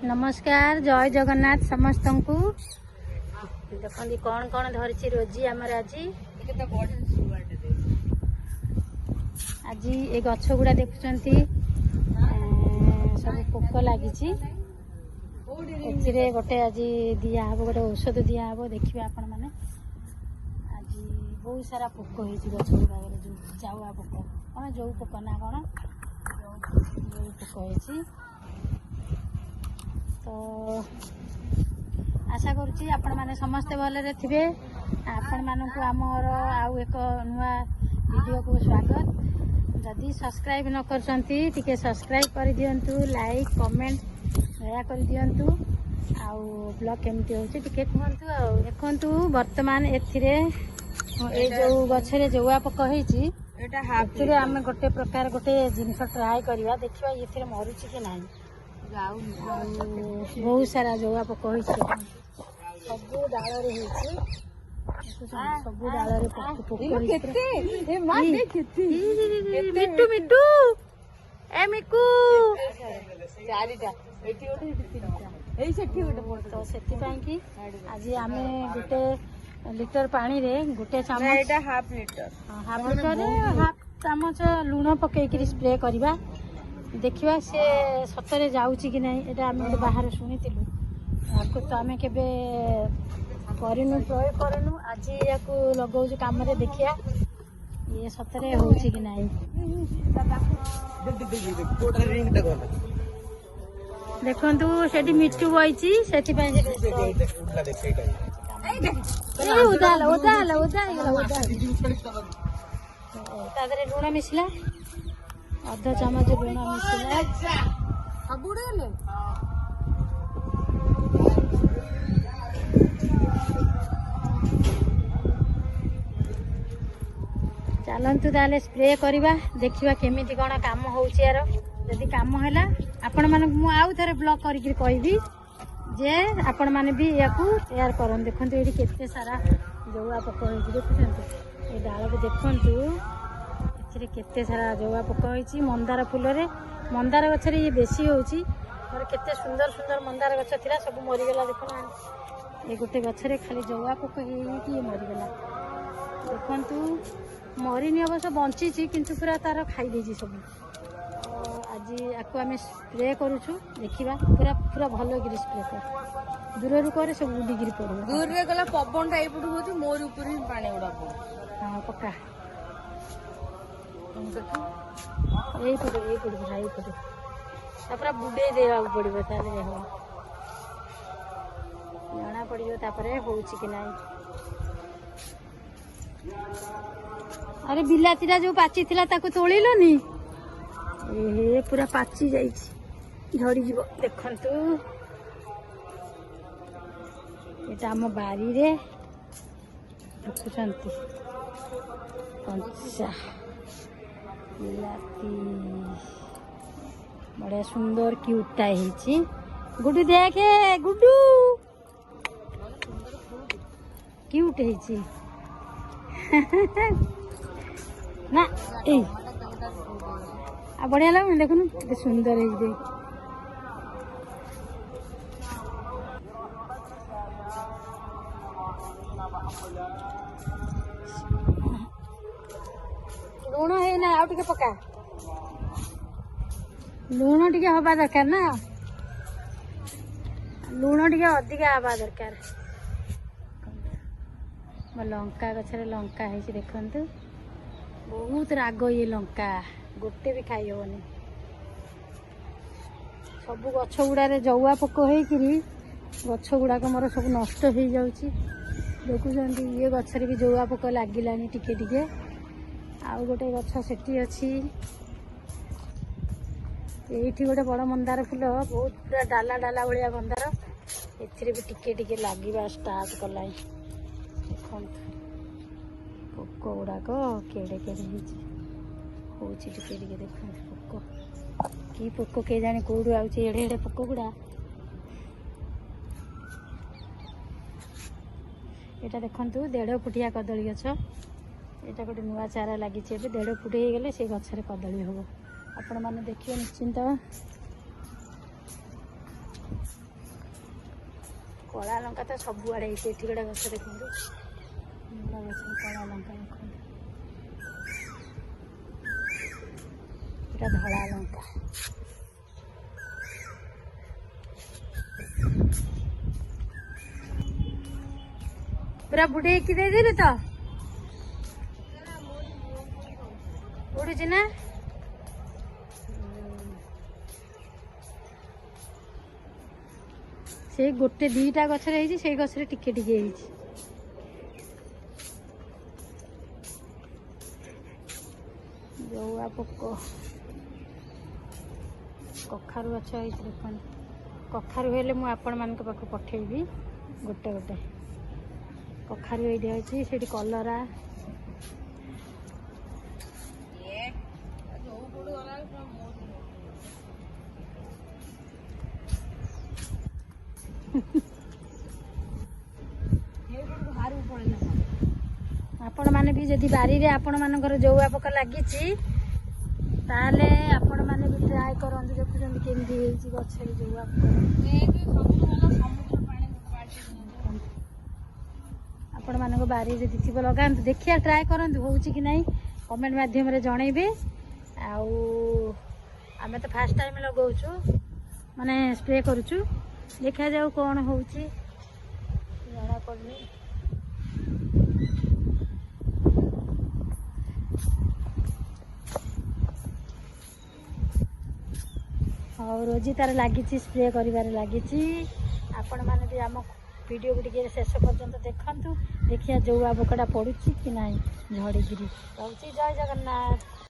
नमस्कार जय जगन्नाथ समस्त को देखते कौन कौन धरी रोजी आमर आज आज ये गछ गुड़ा देखुं सब पोक लगी गोटे आज दिहब गोटे औषध दिहब देखिए आपण मैंने आज बहुत सारा पोक हो गछ गुड़ा जो जाऊआ पोक कौन जो पोक ना कौन जो पोक हो तो आशा करुच्ची आपण मैंने समस्ते भलरे थे आपण मानक आमर आउ एक नुआ वीडियो को स्वागत जदि सब्सक्राइब न करछंती टिके सब्सक्राइब कर दियंतु लाइक कमेंट दया कर दियंतु आउ ब्लॉग केमती होची टिके कहंतु आ देखंतु वर्तमान एथिरे ए जो गछरे जौआ पक होईची एटा हाफरे आमे गोटे प्रकार गोटे जिंस ट्राई करबा देखिबा एथिरे मरुची कि नाही बहुत सारा जौआ पक सबू डाल सबू डाल मिट्टू मिट्टू ए मिकू तो से आज आम गोटे लिटर पानी रे गोटे चामच हाफ लिटर हाफ चामच लुण पकईकि स्प्रे करवा देखिए से सतरे जाऊँगी कि नहीं एटा आम बाहर शुणी आपको तो आम के करनु प्रयोग करनु आज या लगौ कम देखिया ये सतरे होची कि नहीं देखंतु सेठी मिट्टू बइची सेठी पय उदाल उदाल उदा तादरे लुण मिसला अध चामच लुण मिसला चलतु ताले स्प्रे करवा देखा केमी कौन कम हो यार जदि कम है आपण मानक मु आउ थे ब्लॉग करके कहबी जे आपण माने भी या तैयार करन देखंतु एठी केते सारा जौआ पक होई देखुछन ए डाल को देखंतु एथिरे केते सारा जौआ पक होईची मंदार फूल रे मंदार गछ रे ये बेसी होची मोर केते सुंदर सुंदर मंदार गछ थिला सब मरि गेला देखना ए गोटे गछ रे खाली जौआ पक हेई कि मरि गेला देखंतु मरीनी अवश्य बंची किंतु पूरा तार खाई देजी सब आज आपको आम स्प्रे करुचु देखा पूरा पूरा भल कि स्प्रे कर दूर कर सब उड़िकी पड़ो दूर रे गला पवन टा एपटू होची मोर ऊपर ही पानी उड़ा पड़ो हां पक्का यही पड़ो तापर बुडे देवा पड़ो ताले हो जना पड़ो तापर होची कि नहीं अरे बिलातीटा जो पाची थिला ताको तोलिलनी ए पूरा पाची जाइछि झड़ी जीव देखंतु एटा हम बारी रे रखुछंती कंचा बिलाती बड़ा सुंदर क्यूटा हेछि गुड्डू देखे गुड्डू क्यूट हेछि ना ए बढ़िया लगे देखुन के सुंदर है लुण है ना आउ टिके पका लुण टिके हवा दरकार ना लुण टिके अधिका हवा दरकार लंका गछरे लंका है देखंतु बहुत राग ये लंका गोटे भी खाई हेनी सब गछ गुड़े जौआ पोक होकरी गछ गुड़ाक मोर सब नष्ट हो जाऊँगी देखुं ये गछरे भी जौआ पोक लगिला टिके टिके आउ गोटे गछ सेठी अच्छी ये गोटे बड़ मंदार फूल बहुत पूरा डाला डाला भाया मंदार एथिरे भी टिके टिके लगे स्टार्ट कला पोक गुड़ाक केड़े केड़े हो देख पोक कि पोक के जाने कौड़ू आड़े एड़े पोक गुड़ा यहाँ देखु 1.5 फुटिया कदली गछ यहाँ गोटे नुआ चारा लगी 1.5 फुट हो गले से गचर कदली हम आपण मैंने देखिए निश्चिंत कला लंका तो सबुआड़े एठी गोटे गछ देखते गछ कला लंका देखते पूरा धला लंका पूरा बुढ़े की दे देबे तो उड़ुची ना से गोटे दीटा गछ से गछ टिके टिके जौआ पोक कखारु गछ देख कखारु हेले मु आपण मान पाख पठेबी गोटे गोटे कखारु ये अच्छी से कलरा आपण माने भी जदि बारी रे आपण मानकर जौआ पोक लगी ताले आपण माने भी ट्राई करंतु देखुछन केमदी हेछि गछरे जौआ आपण मानक बारी जदि थिबो लगांतु देखिया ट्राई करंतु होउछि कि नाही कमेंट माध्यम रे जणैबे आउ आमे तो फर्स्ट टाइम लगाउछु माने स्प्रे करूछु देखा जाऊ कौन होउछि जणा पड़नी और रोजी तार लगी स्प्रे कर लगी आपण मैंने भी आम वीडियो को शेष पर्यंत देखु देखिए जो आबकटा पड़ुछि कि ना झड़ीगिरी रोचे जय जगन्नाथ।